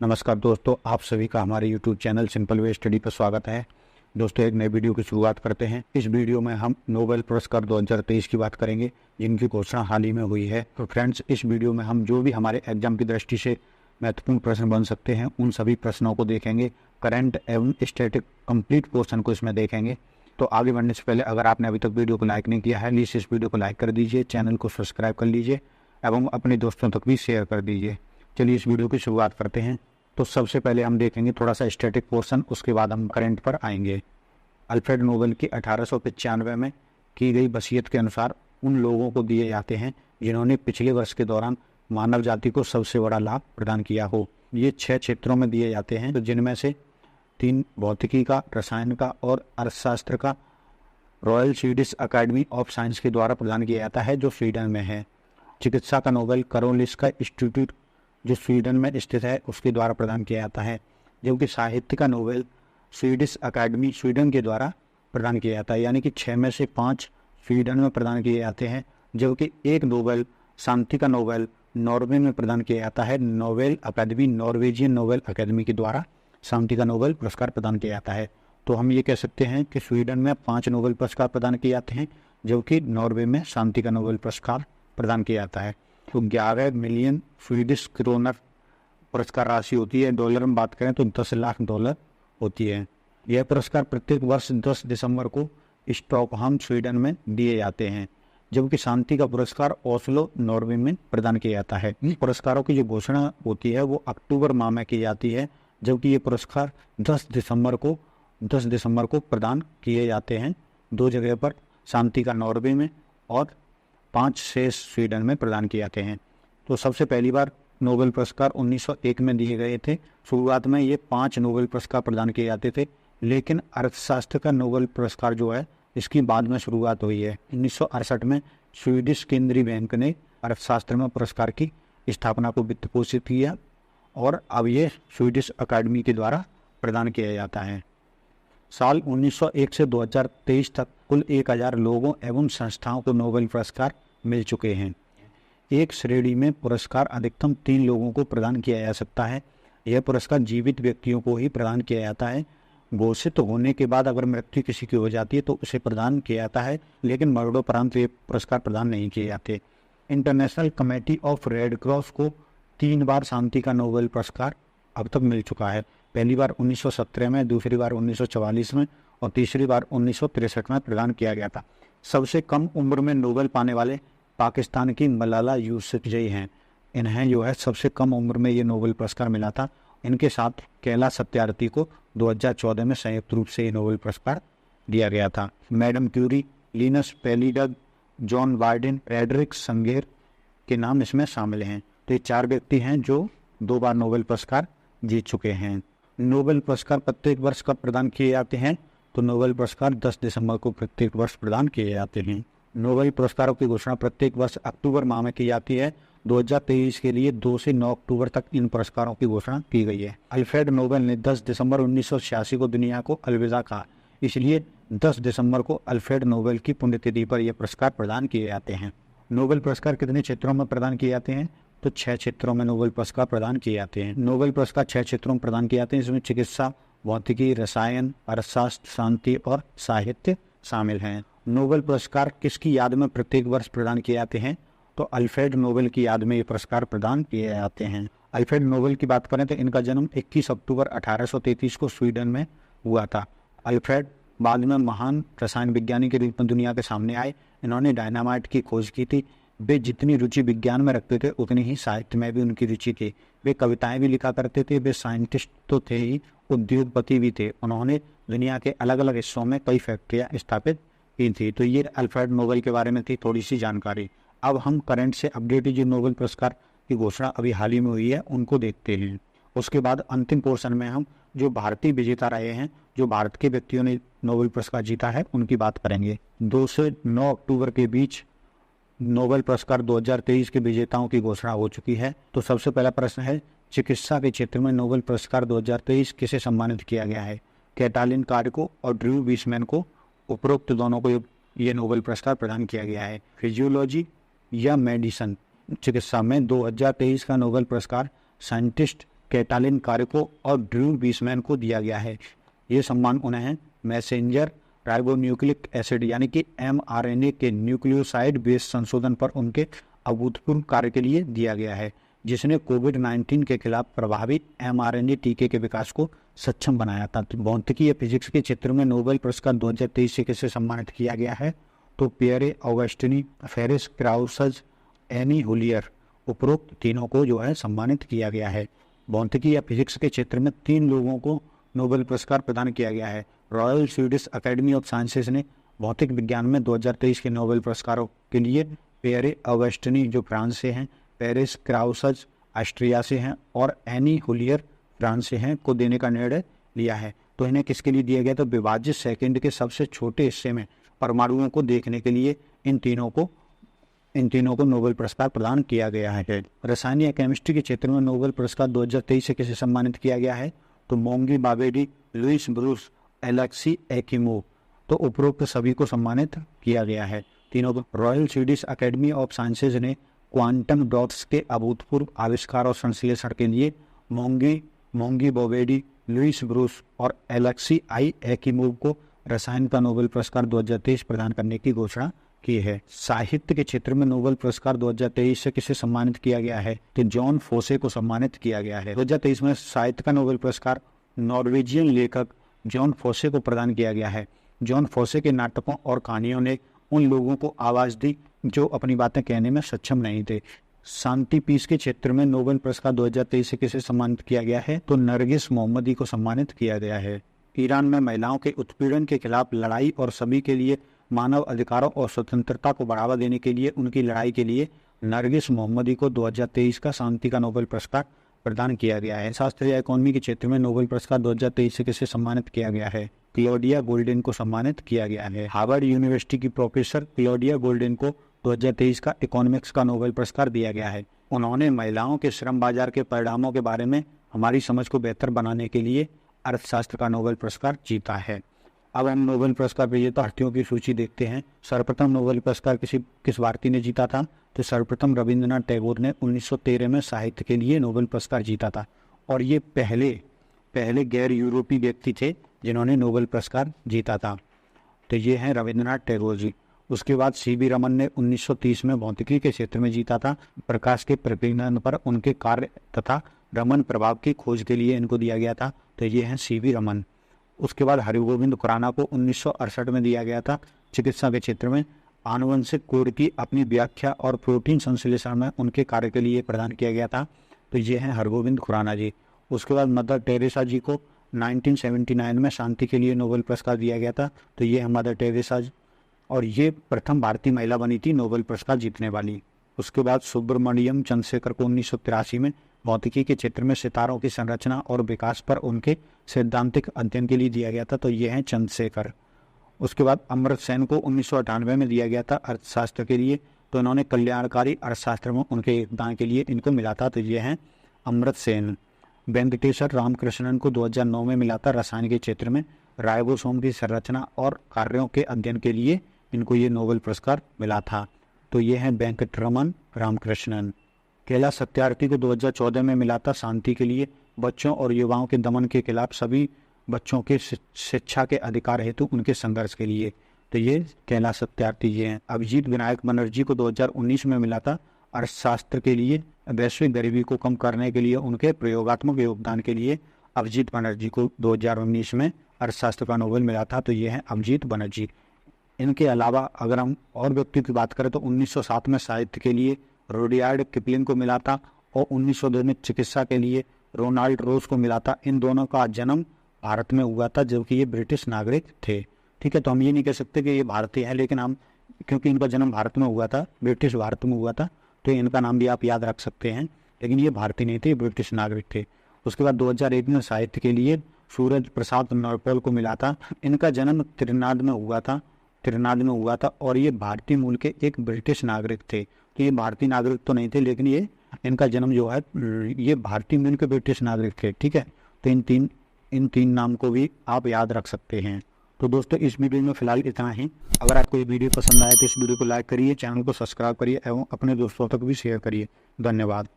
नमस्कार दोस्तों, आप सभी का हमारे YouTube channel simple way study पर स्वागत है। दोस्तों, एक नए वीडियो की शुरुआत करते हैं। इस वीडियो में हम नोबेल पुरस्कार 2023 की बात करेंगे, जिनकी घोषणा हाल ही में हुई है। तो फ्रेंड्स, इस वीडियो में हम जो भी हमारे एग्जाम की दृष्टि से महत्वपूर्ण प्रश्न बन सकते हैं, उन सभी प्रश्नों को देखेंगे। करंट एवं स्टैटिक कंप्लीट पोर्शन को इसमें देखेंगे। तो आगे बढ़ने से पहले अगर आपने अभी तक वीडियो को लाइक नहीं किया है, प्लीज़ इस वीडियो को लाइक कर दीजिए, चैनल को सब्सक्राइब कर लीजिए एवं अपने दोस्तों तक भी शेयर कर दीजिए। चलिए इस वीडियो की शुरुआत करते हैं। तो सबसे पहले हम देखेंगे थोड़ा सा स्टैटिक पोर्शन, उसके बाद हम करंट पर आएंगे। अल्फ्रेड नोबेल की 1895 में की गई वसीयत के अनुसार उन लोगों को दिए जाते हैं जिन्होंने पिछले वर्ष के दौरान मानव जाति को सबसे बड़ा लाभ प्रदान किया हो। ये 6 क्षेत्रों में दिए जाते हैं, तो जिनमें से 3 भौतिकी का, रसायन का और अर्थशास्त्र का royal Swedish academy of science के द्वारा प्रदान किया जाता है, जो स्वीडन में है। चिकित्सा का नोबेल कारोलिंस्का इंस्टीट्यूट जो स्वीडन में स्थित है, उसके द्वारा प्रदान किया जाता है। जबकि साहित्य का नोबेल स्वीडिश अकेडमी स्वीडन के द्वारा प्रदान किया जाता है, यानी कि 6 में से 5 स्वीडन में प्रदान किए जाते हैं। जबकि एक नोबेल शांति का नोबेल नॉर्वे में प्रदान किया जाता है। Nobel academy, Norwegian Nobel academy के द्वारा शांति का नोबेल पुरस्कार प्रदान किया जाता है। तो हम ये कह सकते हैं कि स्वीडन में 5 नोबेल पुरस्कार प्रदान किए जाते हैं, जबकि नॉर्वे में शांति का नोबेल पुरस्कार प्रदान किया जाता है। तो 11 मिलियन स्वीडिश क्रोनर पुरस्कार राशि होती है। डॉलर में बात करें तो 10 लाख डॉलर होती है। यह पुरस्कार प्रत्येक वर्ष 10 दिसंबर को स्टॉकहोम स्वीडन में दिए जाते हैं। जबकि शांति का पुरस्कार ओस्लो नॉर्वे में प्रदान किया जाता है। इन पुरस्कारों की जो घोषणा होती है वो अक्टूबर माह में की जाती है, जबकि ये पुरस्कार 10 दिसंबर को प्रदान किए जाते हैं। 2 जगह पर, शांति का नॉर्वे में और 5 शेष स्वीडन में प्रदान किए जाते हैं। तो सबसे पहली बार नोबेल पुरस्कार 1901 में दिए गए थे। शुरुआत में ये 5 नोबेल पुरस्कार प्रदान किए जाते थे, लेकिन अर्थशास्त्र का नोबेल पुरस्कार जो है, इसकी बाद में शुरुआत हुई है। 1968 में स्वीडिश केंद्रीय बैंक ने अर्थशास्त्र में पुरस्कार की स्थापना को वित्त पोषित किया और अब ये स्वीडिश अकादमी के द्वारा प्रदान किया जाता है। साल 1901 से 2023 तक कुल 1000 लोगों एवं संस्थाओं को नोबेल पुरस्कार मिल चुके हैं। एक श्रेणी में पुरस्कार अधिकतम 3 लोगों को प्रदान किया जा सकता है। यह पुरस्कार जीवित व्यक्तियों को ही प्रदान किया जाता है। घोषित होने के बाद अगर मृत्यु किसी की हो जाती है तो उसे प्रदान किया जाता है, लेकिन मरणोपरांत ये पुरस्कार प्रदान नहीं किए जाते। International committee of red cross को 3 बार शांति का नोबेल पुरस्कार अब तक मिल चुका है। पहली बार 1917 में, दूसरी बार 1944 में और तीसरी बार 1963 में प्रदान किया गया था। सबसे कम उम्र में नोबेल पाने वाले पाकिस्तान की मलाला यूसुफजई हैं। इन्हें जो है सबसे कम उम्र में ये नोबेल पुरस्कार मिला था। इनके साथ कैलाश सत्यार्थी को 2014 में संयुक्त रूप से ये नोबेल पुरस्कार दिया गया था। Madame Curie, Linus Pauling, John Bardeen, Frederick Sanger के नाम इसमें शामिल हैं। तो ये 4 व्यक्ति हैं जो 2 बार नोबेल पुरस्कार जीत चुके हैं। नोबेल पुरस्कार प्रत्येक वर्ष कब प्रदान किए जाते हैं? तो नोबेल पुरस्कार 10 दिसंबर को प्रत्येक वर्ष प्रदान किए जाते हैं। नोबेल पुरस्कारों की घोषणा प्रत्येक वर्ष अक्टूबर माह में की जाती है। 2023 के लिए 2 से 9 अक्टूबर तक इन पुरस्कारों की घोषणा की गई है। अल्फ्रेड नोबेल ने 10 दिसंबर 1986 को दुनिया को अलविदा कहा, इसलिए 10 दिसंबर को अल्फ्रेड नोबेल की पुण्यतिथि पर यह पुरस्कार प्रदान किए जाते हैं। नोबेल पुरस्कार कितने क्षेत्रों में प्रदान किए जाते हैं? तो 6 क्षेत्रों में नोबेल पुरस्कार प्रदान किए जाते हैं। नोबेल पुरस्कार 6 क्षेत्रों में प्रदान किए जाते हैं, इसमें चिकित्सा, भौतिकी, रसायन, अर्थशास्त्र, शांति और साहित्य शामिल हैं। नोबेल पुरस्कार किसकी याद में प्रत्येक वर्ष प्रदान किए जाते हैं? तो अल्फ्रेड नोबेल की याद में ये पुरस्कार प्रदान किए जाते हैं। अल्फ्रेड नोबेल की बात करें तो इनका जन्म 21 अक्टूबर 1833 को स्वीडन में हुआ था। अल्फ्रेड बाद में महान रसायन विज्ञानी के रूप में दुनिया के सामने आए। इन्होंने डायनामाइट की खोज की थी। वे जितनी रुचि विज्ञान में रखते थे, उतनी ही साहित्य में भी उनकी रुचि थी। वे कविताएं भी लिखा करते थे। वे साइंटिस्ट तो थे ही, उद्योगपति भी थे। उन्होंने दुनिया के अलग अलग हिस्सों में कई फैक्ट्रियां स्थापित की थी। तो ये अल्फ्रेड नोबेल के बारे में थी थोड़ी सी जानकारी। अब हम करंट से अपडेटेड जो नोबेल पुरस्कार की घोषणा अभी हाल ही में हुई है, उनको देखते हैं। उसके बाद अंतिम पोर्शन में हम जो भारतीय विजेता रहे हैं, जो भारत के व्यक्तियों ने नोबेल पुरस्कार जीता है, उनकी बात करेंगे। 2 से 9 अक्टूबर के बीच नोबेल पुरस्कार 2023 के विजेताओं की घोषणा हो चुकी है। तो सबसे पहला प्रश्न है, चिकित्सा के क्षेत्र में नोबेल पुरस्कार 2023 किसे सम्मानित किया गया है? कैटालिन कार्य को और ड्रू विसमैन को, उपरोक्त दोनों को ये नोबेल पुरस्कार प्रदान किया गया है। फिजियोलॉजी या मेडिसिन चिकित्सा में 2023 का नोबेल पुरस्कार साइंटिस्ट कैटालिन कारिको और ड्रू बीसमैन को दिया गया है। ये सम्मान उन्हें मैसेंजर राइबोन्यूक्लिक एसिड यानी कि mRNA के न्यूक्लियोसाइड बेस्ड संशोधन पर उनके अभूतपूर्व कार्य के लिए दिया गया है, जिसने कोविड-19 के खिलाफ प्रभावी mRNA टीके के विकास को सक्षम बनाया था। तो भौतिकी या फिजिक्स के क्षेत्र में नोबेल पुरस्कार 2023 से किसे सम्मानित किया गया है? तो पियरे ऑगस्टिनी, फेरिस क्राउसज, एनी हुलियर, उपरोक्त तीनों को जो है सम्मानित किया गया है। भौतिकी या फिजिक्स के क्षेत्र में 3 लोगों को नोबेल पुरस्कार प्रदान किया गया है। Royal Swedish academy of sciences ने भौतिक विज्ञान में 2023 के नोबेल पुरस्कारों के लिए पियरे ऑगस्टिनी जो फ्रांस से हैं, पेरिस क्राउसज ऑस्ट्रिया से हैं और एनी हुलियर फ्रांस से हैं को देने का निर्णय लिया है। तो इन्हें किसके लिए दिया गया? तो विभाजित सेकंड के सबसे छोटे हिस्से में परमाणुओं को देखने के लिए इन तीनों को नोबेल पुरस्कार प्रदान किया गया है। रसायन या केमिस्ट्री के क्षेत्र में नोबेल पुरस्कार 2023 से किसे सम्मानित किया गया है? तो मोंगी बाबेडी, लुइस ब्रूस, एलेक्सी एकिमोव। तो उपरोक्त सभी को सम्मानित किया गया है तीनों को। Royal Swedish academy of sciences ने क्वांटम डॉट्स के अभूतपूर्व आविष्कार और संश्लेषण के लिए मोंगी बाबेडी, लुइस ब्रूस और एलेक्सी एकिमोव को रसायन का नोबेल पुरस्कार 2023 प्रदान करने की घोषणा की है। साहित्य के क्षेत्र में नोबेल पुरस्कार 2023 से किसे सम्मानित किया गया है? तो जॉन फोसे को सम्मानित किया गया है। 2023 में साहित्य का नोबेल पुरस्कार नॉर्वेजियन लेखक जॉन फोसे को प्रदान किया गया है। जॉन फोसे के नाटकों और कहानियों ने उन लोगों को आवाज दी जो अपनी बातें कहने में सक्षम नहीं थे। शांति पीस के क्षेत्र में नोबेल पुरस्कार 2023 से किसे सम्मानित किया गया है? तो नरगिस मोहम्मदी को सम्मानित किया गया है। ईरान में महिलाओं के उत्पीड़न के खिलाफ लड़ाई और सभी के लिए मानव अधिकारों और स्वतंत्रता को बढ़ावा देने के लिए उनकी लड़ाई के लिए नरगिस मोहम्मदी को 2023 का शांति का नोबेल पुरस्कार प्रदान किया गया है। शास्त्र या इकोनॉमी के क्षेत्र में नोबेल पुरस्कार 2023 से किसे सम्मानित किया गया है? क्लॉडिया गोल्डन को सम्मानित किया गया है। हार्वर्ड यूनिवर्सिटी की प्रोफेसर क्लॉडिया गोल्डन को 2023 का इकोनॉमिक्स का नोबेल पुरस्कार दिया गया है। उन्होंने महिलाओं के श्रम बाजार के परिणामों के बारे में हमारी समझ को बेहतर बनाने के लिए अर्थशास्त्र का नोबेल पुरस्कार जीता है। अब हम नोबेल पुरस्कार विजेता हस्तियों की सूची देखते हैं। सर्वप्रथम नोबेल पुरस्कार किस भारतीय ने जीता था? तो सर्वप्रथम रविंद्रनाथ टैगोर ने 1913 में साहित्य के लिए नोबेल पुरस्कार जीता था और ये पहले गैर यूरोपीय व्यक्ति थे जिन्होंने नोबेल पुरस्कार जीता था। तो ये हैं रविंद्रनाथ टैगोर जी। उसके बाद सीवी रमन ने 1930 में भौतिकी के क्षेत्र में जीता था। प्रकाश के प्रकीर्णन पर उनके कार्य तथा रमन प्रभाव की खोज के लिए इनको दिया गया था। तो ये हैं सीवी रमन। उसके बाद हरिगोविंद खुराना को 1968 में दिया गया था। चिकित्सा के क्षेत्र में आनुवंशिक कोड की अपनी व्याख्या और प्रोटीन संश्लेषण में उनके कार्य के लिए प्रदान किया गया था। तो ये हैं हरगोविंद खुराना जी। उसके बाद मदर टेरेसा जी को 1979 में शांति के लिए नोबेल पुरस्कार दिया गया था। तो ये है मदर टेरेसा और ये प्रथम भारतीय महिला बनी थी नोबेल पुरस्कार जीतने वाली। उसके बाद सुब्रमण्यम चंद्रशेखर को 1983 में भौतिकी के क्षेत्र में सितारों की संरचना और विकास पर उनके सैद्धांतिक अध्ययन के लिए दिया गया था। तो ये हैं चंद्रशेखर। उसके बाद अमर्त्य सेन को 1998 में दिया गया था अर्थशास्त्र के लिए। तो इन्होंने कल्याणकारी अर्थशास्त्र में उनके योगदान के लिए इनको मिला था। तो ये हैं अमर्त्य सेन। वेंकटेश्वर रामकृष्णन को 2009 में मिला था रसायन के क्षेत्र में राइबोसोम की संरचना और कार्यों के अध्ययन के लिए इनको ये नोबेल पुरस्कार मिला था। तो ये हैं वेंकटरमन रामकृष्णन। कैलाश सत्यार्थी को 2014 में मिला था शांति के लिए, बच्चों और युवाओं के दमन के खिलाफ सभी बच्चों के शिक्षा के अधिकार हेतु उनके संघर्ष के लिए। तो ये कैलाश सत्यार्थी जी हैं। अभिजीत विनायक बनर्जी को 2019 में मिला था अर्थशास्त्र के लिए, वैश्विक गरीबी को कम करने के लिए उनके प्रयोगात्मक योगदान के लिए अभिजीत बनर्जी को 2019 में अर्थशास्त्र का नोबेल मिला था। तो ये हैं अभिजीत बनर्जी। इनके अलावा अगर हम और व्यक्ति की बात करें तो 1907 में साहित्य के लिए रुडयार्ड किपलिंग को मिला था और 1902 में चिकित्सा के लिए रोनाल्ड रोज को मिला था। इन दोनों का जन्म भारत में हुआ था जबकि ये ब्रिटिश नागरिक थे। ठीक है, तो हम ये नहीं कह सकते कि ये भारतीय है, लेकिन हम क्योंकि इनका जन्म भारत में हुआ था, ब्रिटिश भारत में हुआ था, तो इनका नाम भी आप याद रख सकते हैं। लेकिन ये भारतीय नहीं थे, ब्रिटिश नागरिक थे। उसके बाद 2001 में साहित्य के लिए सूरज प्रसाद नौपाल को मिला था। इनका जन्म त्रिनाद में हुआ था और ये भारतीय मूल के एक ब्रिटिश नागरिक थे। तो ये भारतीय नागरिक तो नहीं थे, लेकिन ये इनका जन्म जो है ये भारतीय मूल के ब्रिटिश नागरिक थे। ठीक है, तो इन तीन नाम को भी आप याद रख सकते हैं। तो दोस्तों इस वीडियो में फिलहाल इतना ही। अगर आपको ये वीडियो पसंद आए तो इस वीडियो को लाइक करिए, चैनल को सब्सक्राइब करिए एवं अपने दोस्तों तक भी शेयर करिए। धन्यवाद।